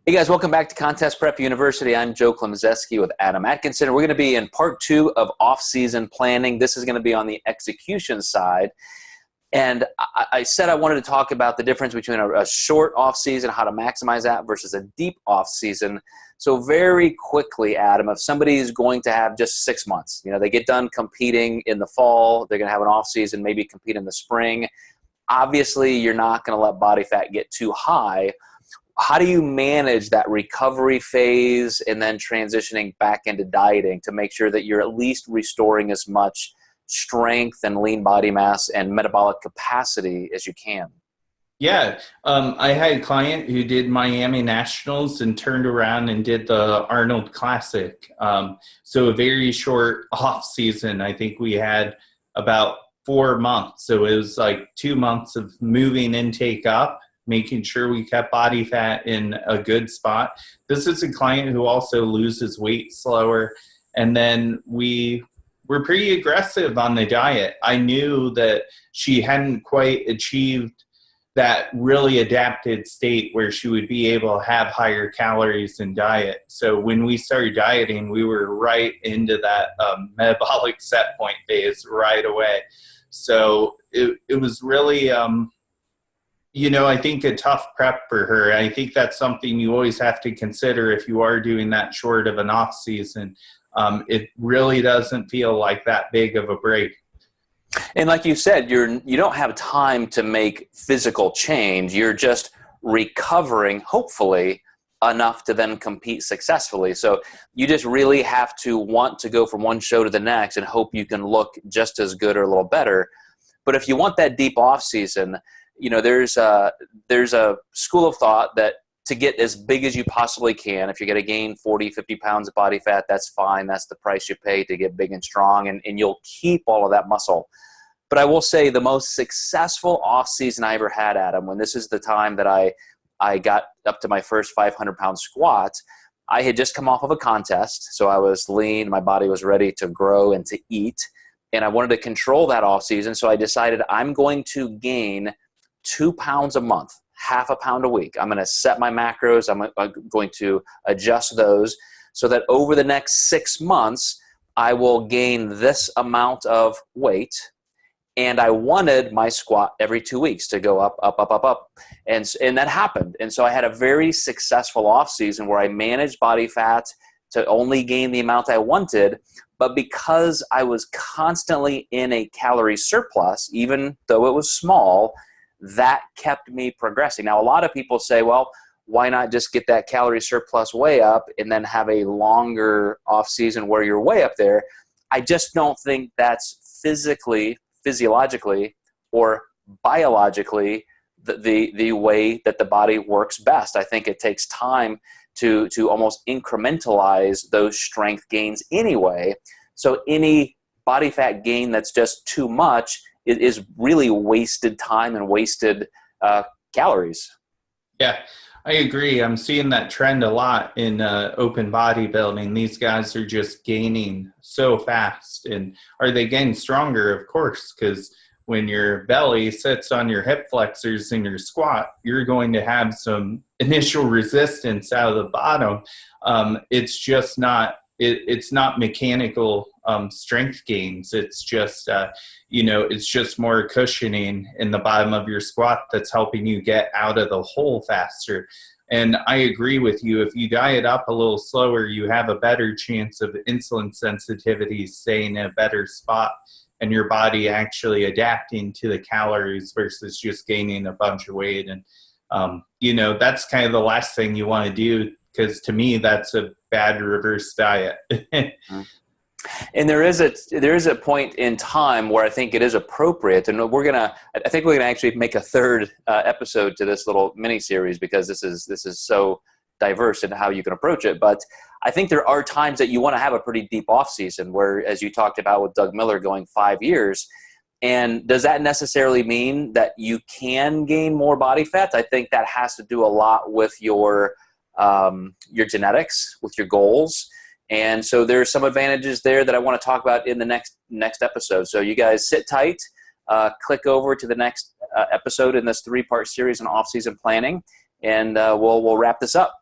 Hey guys, welcome back to Contest Prep University. I'm Joe Klemczewski with Adam Atkinson. We're going to be in part 2 of off-season planning. This is going to be on the execution side. And I said I wanted to talk about the difference between a short off-season, how to maximize that, versus a deep off-season. So very quickly, Adam, if somebody is going to have just 6 months, they get done competing in the fall, they're going to have an off-season, maybe compete in the spring. Obviously, you're not going to let body fat get too high. How do you manage that recovery phase and then transitioning back into dieting to make sure that you're at least restoring as much strength and lean body mass and metabolic capacity as you can? Yeah, I had a client who did Miami Nationals and turned around and did the Arnold Classic. So a very short off season. I think we had about 4 months. So it was like 2 months of moving intake up, making sure we kept body fat in a good spot. This is a client who also loses weight slower. And then we were pretty aggressive on the diet. I knew that she hadn't quite achieved that really adapted state where she would be able to have higher calories in diet. So when we started dieting, we were right into that metabolic set point phase right away. So it was really, I think a tough prep for her. I think that's something you always have to consider if you are doing that short of an off season. It really doesn't feel like that big of a break. And like you said, you don't have time to make physical change. You're just recovering, hopefully, enough to then compete successfully. So you just really have to want to go from one show to the next and hope you can look just as good or a little better. But if you want that deep off season, there's a school of thought that to get as big as you possibly can, if you're going to gain 40, 50 pounds of body fat, that's fine. That's the price you pay to get big and strong, and you'll keep all of that muscle. But I will say the most successful off season I ever had, Adam, when this is the time that I got up to my first 500-pound squat, I had just come off of a contest, so I was lean, my body was ready to grow and to eat, and I wanted to control that off season, so I decided I'm going to gain 2 pounds a month, half a pound a week. I'm going to set my macros. I'm going to adjust those so that over the next 6 months, I will gain this amount of weight. And I wanted my squat every 2 weeks to go up, up, up, up, up. And that happened. And so I had a very successful off season where I managed body fat to only gain the amount I wanted. But because I was constantly in a calorie surplus, even though it was small, that kept me progressing. Now, a lot of people say, well, why not just get that calorie surplus way up and then have a longer off season where you're way up there? I just don't think that's physiologically, or biologically the way that the body works best. I think it takes time to almost incrementalize those strength gains anyway. So any body fat gain that's just too much is really wasted time and wasted calories. Yeah, I agree. I'm seeing that trend a lot in open bodybuilding. These guys are just gaining so fast. And are they getting stronger? Of course, because when your belly sits on your hip flexors in your squat, you're going to have some initial resistance out of the bottom. It's just not it's not mechanical strength gains. It's just, it's just more cushioning in the bottom of your squat that's helping you get out of the hole faster. And I agree with you. If you diet up a little slower, you have a better chance of insulin sensitivity staying in a better spot and your body actually adapting to the calories versus just gaining a bunch of weight. And, that's kind of the last thing you want to do, because to me, that's a bad reverse diet. And there is a point in time where I think it is appropriate, and I think we're gonna actually make a third episode to this little mini series, because this is so diverse in how you can approach it. But I think there are times that you want to have a pretty deep off season, where, as you talked about with Doug Miller going 5 years. And does that necessarily mean that you can gain more body fat? I think that has to do a lot with your genetics, with your goals. And so there's some advantages there that I want to talk about in the next episode. So you guys sit tight, click over to the next episode in this 3-part series on off-season planning, and we'll wrap this up.